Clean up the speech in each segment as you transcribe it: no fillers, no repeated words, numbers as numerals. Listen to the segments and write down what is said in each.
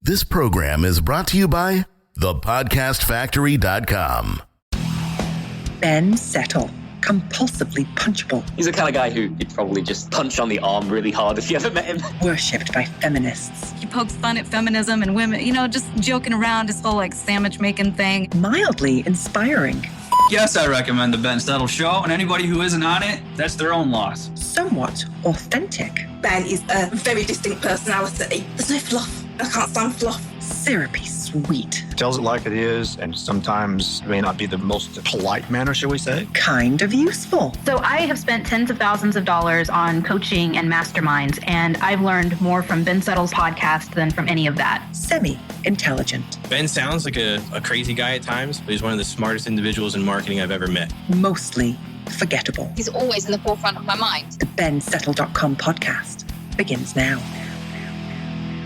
This program is brought to you by thepodcastfactory.com. Ben Settle, compulsively punchable. He's the kind of guy who you'd probably just punch on the arm really hard if you ever met him. Worshipped by feminists. He pokes fun at feminism and women, just joking around, his whole sandwich making thing. Mildly inspiring. Yes, I recommend the Ben Settle Show, and anybody who isn't on it, that's their own loss. Somewhat authentic. Ben is a very distinct personality. There's no fluff. I can't stand fluff. Syrupy sweet. Tells it like it is, and sometimes may not be the most polite manner, shall we say. Kind of useful. So I have spent tens of thousands of dollars on coaching and masterminds, and I've learned more from Ben Settle's podcast than from any of that. Semi-intelligent. Ben sounds like a crazy guy at times, but he's one of the smartest individuals in marketing I've ever met. Mostly forgettable. He's always in the forefront of my mind. The BenSettle.com podcast begins now.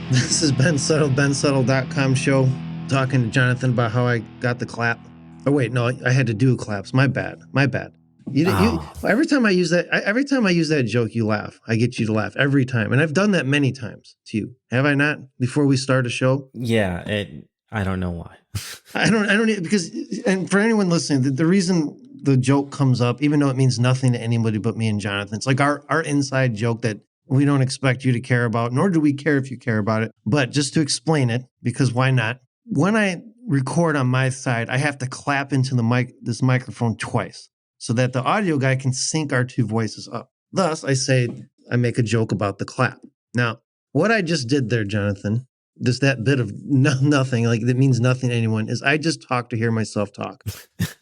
This is Ben Settle, BenSettle.com show, talking to Jonathan about how I got the clap. Oh, wait, no, I had to do claps. My bad. Every time I use that joke, you laugh. I get you to laugh every time. And I've done that many times to you. Have I not? Before we start a show? Yeah, I don't know why. I don't because, and for anyone listening, the reason the joke comes up, even though it means nothing to anybody but me and Jonathan, it's like our inside joke that we don't expect you to care about, nor do we care if you care about it. But just to explain it, because why not? When I record on my side, I have to clap into this microphone twice so that the audio guy can sync our two voices up. Thus, I make a joke about the clap. Now, what I just did there, Jonathan, just that bit of nothing, that means nothing to anyone, is I just talked to hear myself talk.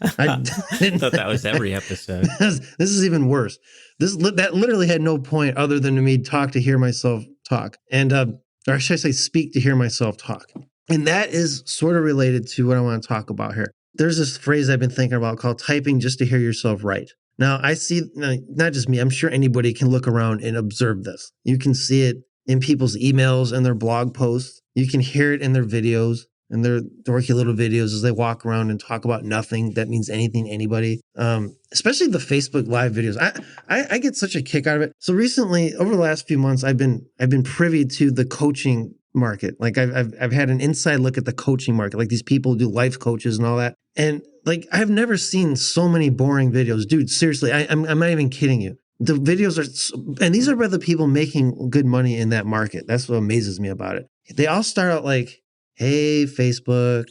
I thought that was every episode. This is even worse. That literally had no point other than to me talk to hear myself talk. And, or should I say speak to hear myself talk. And that is sort of related to what I want to talk about here. There's this phrase I've been thinking about called typing just to hear yourself write. Now, I see, not just me, I'm sure anybody can look around and observe this. You can see it in people's emails and their blog posts. You can hear it in their videos and their dorky little videos as they walk around and talk about nothing that means anything to anybody. Especially the Facebook Live videos. I get such a kick out of it. So recently, over the last few months, I've been privy to the coaching market. I've had an inside look at the coaching market. These people who do life coaches and all that. And I've never seen so many boring videos. Dude, seriously, I'm not even kidding you. The videos are, and these are by the people making good money in that market. That's what amazes me about it. They all start out like, hey, Facebook.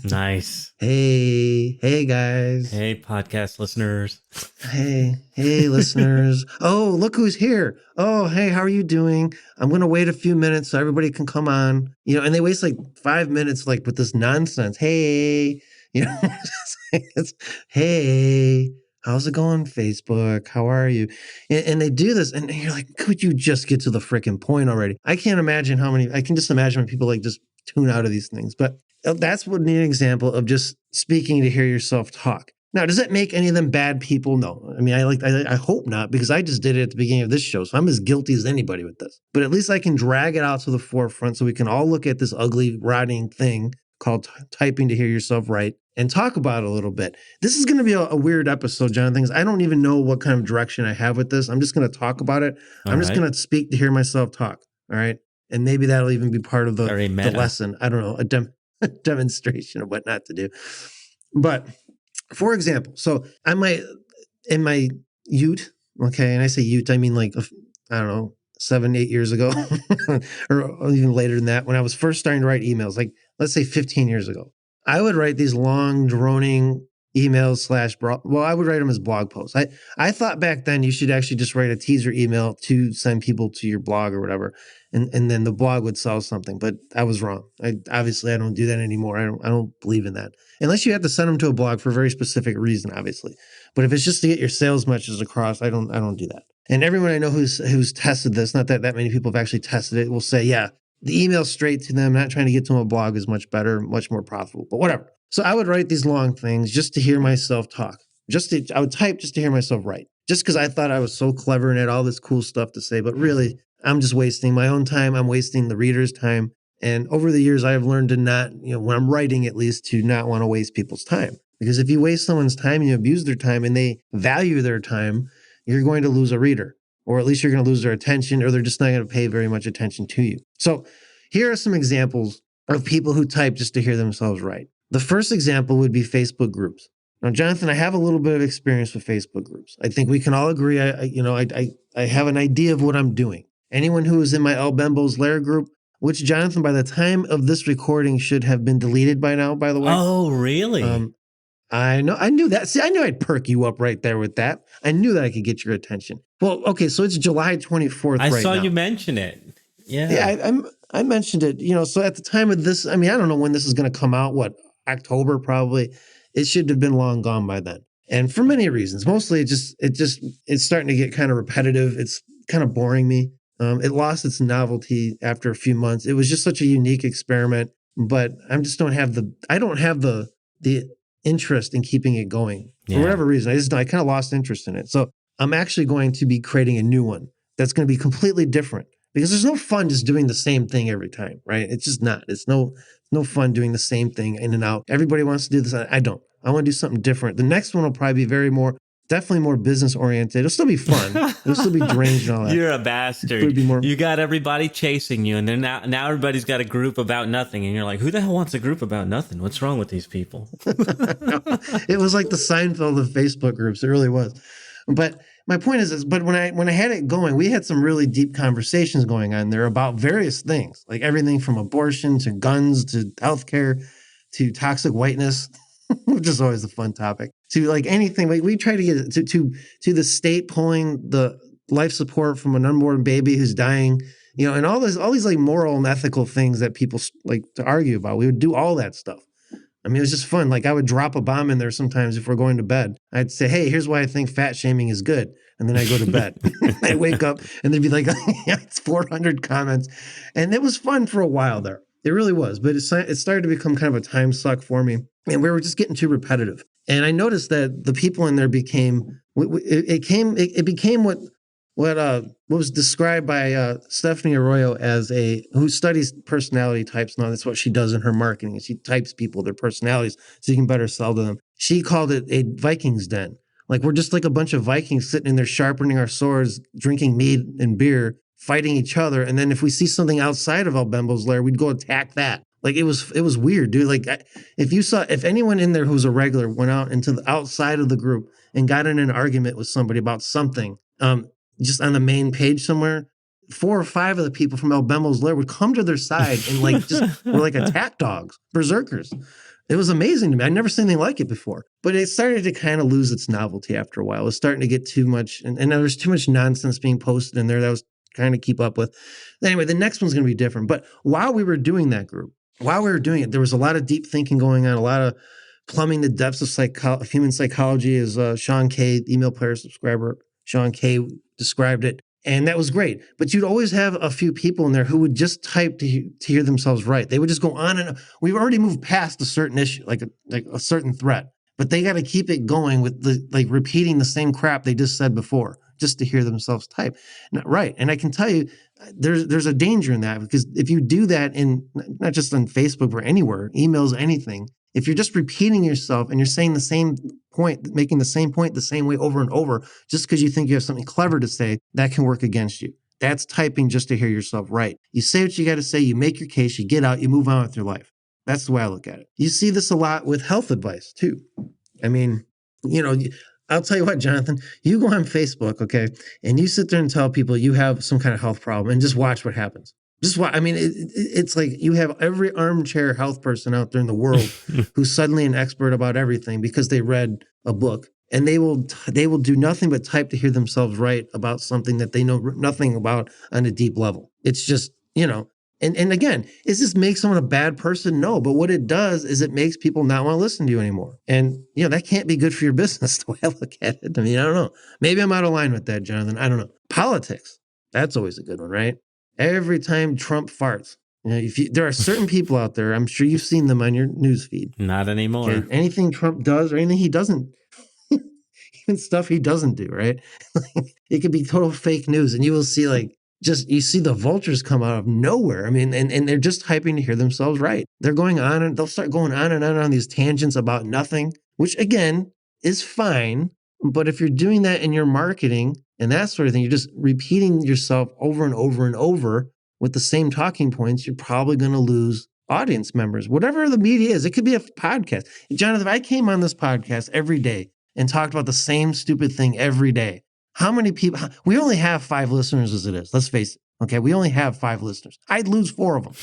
Nice. Hey guys. Hey, podcast listeners. Hey, listeners. Oh, look who's here. Oh, hey, how are you doing? I'm going to wait a few minutes so everybody can come on. And they waste 5 minutes with this nonsense. Hey, it's, hey, how's it going, Facebook? How are you? And they do this, and you're like, could you just get to the freaking point already? I can just imagine when people just tune out of these things. But that's an example of just speaking to hear yourself talk. Now, does that make any of them bad people? No. I mean, I hope not, because I just did it at the beginning of this show, so I'm as guilty as anybody with this. But at least I can drag it out to the forefront so we can all look at this ugly, rotting thing called typing to hear yourself write and talk about it a little bit. This is going to be a weird episode, Jonathan, because I don't even know what kind of direction I have with this. I'm just going to talk about it. I'm just going to speak to hear myself talk. All right. And maybe that'll even be part of the lesson. I don't know, a demonstration of what not to do. But for example, so in my ute, okay, and I say ute, I mean I don't know, 7-8 years ago, or even later than that, when I was first starting to write emails, let's say 15 years ago, I would write these long, droning emails I would write them as blog posts. I thought back then you should actually just write a teaser email to send people to your blog or whatever, and then the blog would sell something. But I was wrong. I don't do that anymore. I don't believe in that, unless you have to send them to a blog for a very specific reason, obviously. But if it's just to get your sales messages across, I don't do that. And everyone I know who's tested this, not that many people have actually tested it, will say, yeah, the email straight to them, not trying to get to them a blog, is much better, much more profitable. But whatever. So I would write these long things just to hear myself talk. I would type just to hear myself write. Just because I thought I was so clever and had all this cool stuff to say. But really, I'm just wasting my own time. I'm wasting the reader's time. And over the years, I've learned to not, when I'm writing at least, to not want to waste people's time. Because if you waste someone's time and you abuse their time and they value their time, you're going to lose a reader. or at least you're going to lose their attention, or they're just not going to pay very much attention to you. So here are some examples of people who type just to hear themselves right. The first example would be Facebook groups. Now, Jonathan, I have a little bit of experience with Facebook groups. I think we can all agree. I have an idea of what I'm doing. Anyone who is in my El Bembo's Lair group, which, Jonathan, by the time of this recording should have been deleted by now, by the way. Oh, really? I knew that. See, I knew I'd perk you up right there with that. I knew that I could get your attention. Well, okay, so it's July 24th I right saw now. you mention it. Yeah. Yeah, I mentioned it, so at the time of this, I mean, I don't know when this is going to come out, October probably. It should have been long gone by then. And for many reasons, mostly it's starting to get kind of repetitive. It's kind of boring me. It lost its novelty after a few months. It was just such a unique experiment, but I don't have the interest in keeping it going for whatever reason. I kind of lost interest in it. So I'm actually going to be creating a new one that's going to be completely different, because there's no fun just doing the same thing every time, right? It's just not. It's no fun doing the same thing in and out. Everybody wants to do this. I don't. I want to do something different. The next one will probably be definitely more business oriented. It'll still be fun. It'll still be deranged and all that. You're a bastard. You got everybody chasing you, and then now everybody's got a group about nothing, and you're like, who the hell wants a group about nothing? What's wrong with these people? It was like the Seinfeld of Facebook groups. It really was. But my point is but when I had it going, we had some really deep conversations going on there about various things, like everything from abortion to guns to healthcare to toxic whiteness, which is always a fun topic, to like anything. Like we try to get it to the state pulling the life support from an unborn baby who's dying, and all these like moral and ethical things that people like to argue about. We would do all that stuff. I mean, it was just fun. Like I would drop a bomb in there sometimes if we're going to bed. I'd say, hey, here's why I think fat shaming is good. And then I go to bed. I wake up and there'd be like, it's 400 comments. And it was fun for a while there. It really was. But it started to become kind of a time suck for me. And we were just getting too repetitive. And I noticed that the people in there became what was described by Stephanie Arroyo as who studies personality types. Now that's what she does in her marketing. She types people, their personalities, so you can better sell to them. She called it a Viking's den. Like we're just like a bunch of Vikings sitting in there sharpening our swords, drinking mead and beer, fighting each other. And then if we see something outside of El Bembo's Lair, we'd go attack that. Like it was weird, dude. Like if anyone in there who's a regular went out into the outside of the group and got in an argument with somebody about something, just on the main page somewhere, 4 or 5 of the people from El Bembo's Lair would come to their side and like just were like attack dogs, berserkers. It was amazing to me. I'd never seen anything like it before. But it started to kind of lose its novelty after a while. It was starting to get too much, and there was too much nonsense being posted in there that I was trying to keep up with. Anyway, the next one's going to be different. But while we were doing that group, while we were doing it, there was a lot of deep thinking going on, a lot of plumbing the depths of human psychology, as Sean K, email player subscriber, Sean K described it. And that was great. But you'd always have a few people in there who would just type to hear themselves right. They would just go on, and we've already moved past a certain issue, like a certain threat. But they got to keep it going with repeating the same crap they just said before, just to hear themselves type. Right. And I can tell you, there's a danger in that, because if you do that not just on Facebook or anywhere, emails, anything, if you're just repeating yourself and you're saying the same point, making the same point the same way over and over, just because you think you have something clever to say, that can work against you. That's typing just to hear yourself right. You say what you got to say, you make your case, you get out, you move on with your life. That's the way I look at it. You see this a lot with health advice too. I mean, I'll tell you what, Jonathan, you go on Facebook, okay, and you sit there and tell people you have some kind of health problem and just watch what happens. Just watch. I mean, it's like you have every armchair health person out there in the world who's suddenly an expert about everything because they read a book, and they will do nothing but type to hear themselves right about something that they know nothing about on a deep level. It's just, and again, is this make someone a bad person? No, but what it does is it makes people not want to listen to you anymore. And, that can't be good for your business, the way I look at it. I mean, I don't know. Maybe I'm out of line with that, Jonathan. I don't know. Politics. That's always a good one, right? Every time Trump farts, there are certain people out there, I'm sure you've seen them on your news feed. Not anymore. Okay? Anything Trump does or anything he doesn't, even stuff he doesn't do, right? It could be total fake news, and you will see you see the vultures come out of nowhere. I mean, and they're just hyping to hear themselves right. They're going on, and they'll start going on and on these tangents about nothing, which again is fine. But if you're doing that in your marketing, and that sort of thing, you're just repeating yourself over and over and over with the same talking points, you're probably going to lose audience members. Whatever the media is, it could be a podcast. Jonathan, if I came on this podcast every day and talked about the same stupid thing every day, how many people? We only have 5 listeners as it is. Let's face it. Okay, we only have 5 listeners. I'd lose 4 of them.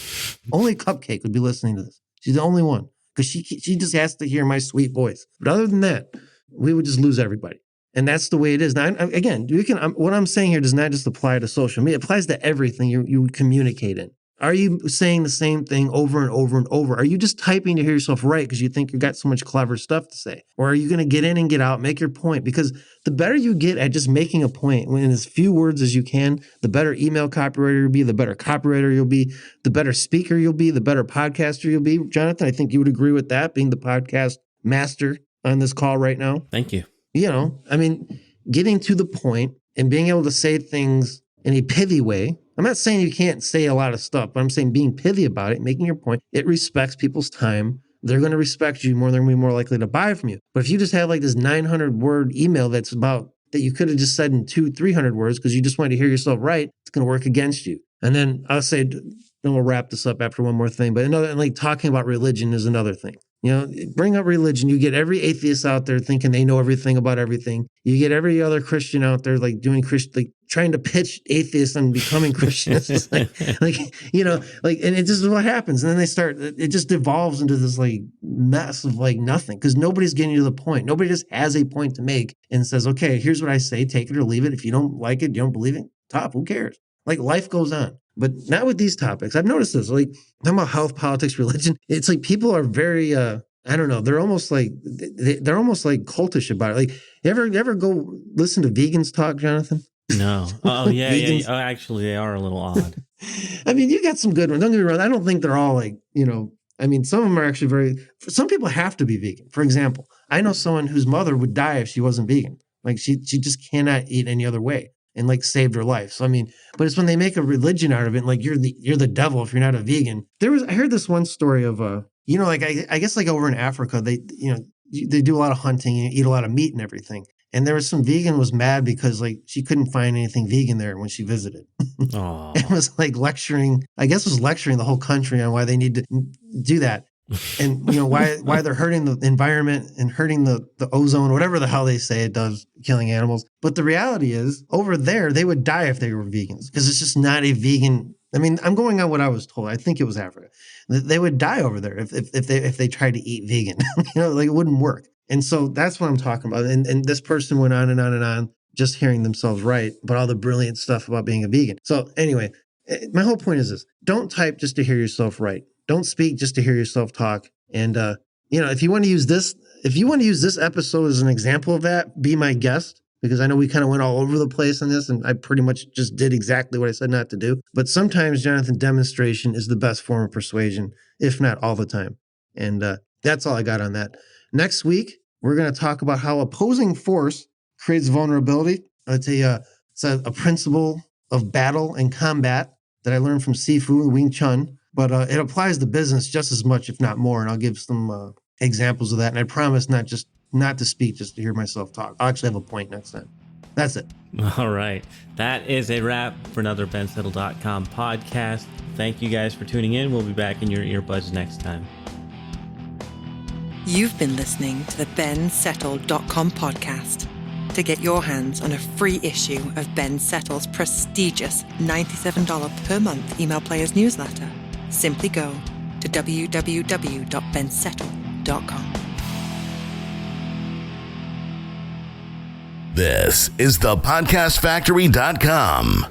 Only Cupcake would be listening to this. She's the only one because she just has to hear my sweet voice. But other than that, we would just lose everybody. And that's the way it is. Now, again, what I'm saying here does not just apply to social media. It applies to everything you communicate in. Are you saying the same thing over and over and over? Are you just typing to hear yourself right because you think you've got so much clever stuff to say? Or are you going to get in and get out, make your point? Because the better you get at just making a point in as few words as you can, the better email copywriter you'll be, the better copywriter you'll be, the better speaker you'll be, the better podcaster you'll be. Jonathan, I think you would agree with that, being the podcast master on this call right now. Thank you. Getting to the point and being able to say things in a pithy way. I'm not saying you can't say a lot of stuff, but I'm saying being pithy about it, making your point. It respects people's time. They're going to respect you more. They're going to be more likely to buy from you. But if you just have like this 900-word email that you could have just said in 200-300 words because you just wanted to hear yourself right, it's going to work against you. And then I'll say, then we'll wrap this up after one more thing. But talking about religion is another thing. Bring up religion. You get every atheist out there thinking they know everything about everything. You get every other Christian out there trying to pitch atheists and becoming Christians. It's and it just is what happens. And then it just devolves into this mess of nothing because nobody's getting to the point. Nobody just has a point to make and says, okay, here's what I say, take it or leave it. If you don't like it, you don't believe it, top, who cares? Life goes on. But not with these topics. I've noticed this, talking about health, politics, religion. It's people are very, I don't know. They're almost they're almost cultish about it. You ever go listen to vegans talk, Jonathan? No. Oh yeah, yeah. Oh, actually, they are a little odd. You got some good ones. Don't get me wrong. I don't think they're all some of them are actually some people have to be vegan. For example, I know someone whose mother would die if she wasn't vegan. She just cannot eat any other way. And saved her life. So but it's when they make a religion out of it, you're the devil if you're not a vegan. I heard this one story of I guess over in Africa they do a lot of hunting and eat a lot of meat and everything. And there was some vegan was mad because she couldn't find anything vegan there when she visited. It was lecturing the whole country on why they need to do that. And why they're hurting the environment and hurting the ozone, whatever the hell they say it does, killing animals. But the reality is, over there, they would die if they were vegans because it's just not a vegan. I'm going on what I was told. I think it was Africa. They would die over there if they tried to eat vegan. It wouldn't work. And so that's what I'm talking about. And this person went on and on and on, just hearing themselves right, but all the brilliant stuff about being a vegan. So anyway, my whole point is this: don't type just to hear yourself right. Don't speak just to hear yourself talk. And, if you want to use this episode as an example of that, be my guest, because I know we kind of went all over the place on this and I pretty much just did exactly what I said not to do. But sometimes, Jonathan, demonstration is the best form of persuasion, if not all the time. And that's all I got on that. Next week, we're going to talk about how opposing force creates vulnerability. It's a principle of battle and combat that I learned from Sifu, Wing Chun. But it applies to business just as much, if not more. And I'll give some examples of that. And I promise not to speak just to hear myself talk. I'll actually have a point next time. That's it. All right. That is a wrap for another BenSettle.com podcast. Thank you guys for tuning in. We'll be back in your earbuds next time. You've been listening to the BenSettle.com podcast. To get your hands on a free issue of Ben Settle's prestigious $97 per month email players newsletter, simply go to www.bensettle.com. This is the podcastfactory.com.